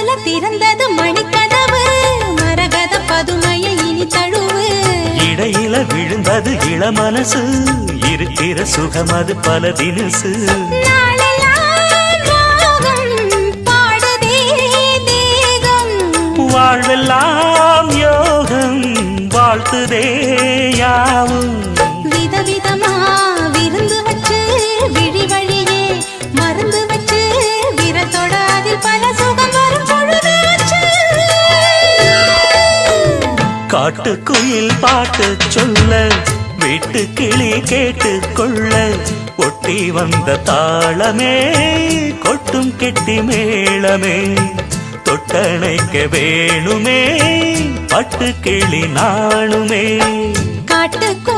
மனசுல திறந்தது மணிக்கதவு மரகத பதுமையை இனி தழுவு இடையில விழுந்தது இளமனசு இருக்கிற சுகம் அது பல தினசு வாழ்வெல்லாம் யோகம் வாழ்த்துதே யாவும் விதவிதமா விருந்து வச்சு விழி வழியே மருந்து வச்சு விரத்தோட அதில் பல சுகம் வரும் பொழுதாச்சு காட்டுக்குயில் பாட்டு சொல்ல வீட்டு கிளி கேட்டு கொள்ள ஒட்டி வந்த தாளமே கொட்டும் கெட்டி மேளமே தொட்டணைக்க வேணுமே பட்டு கிளி நாணுமே காட்டுக்கு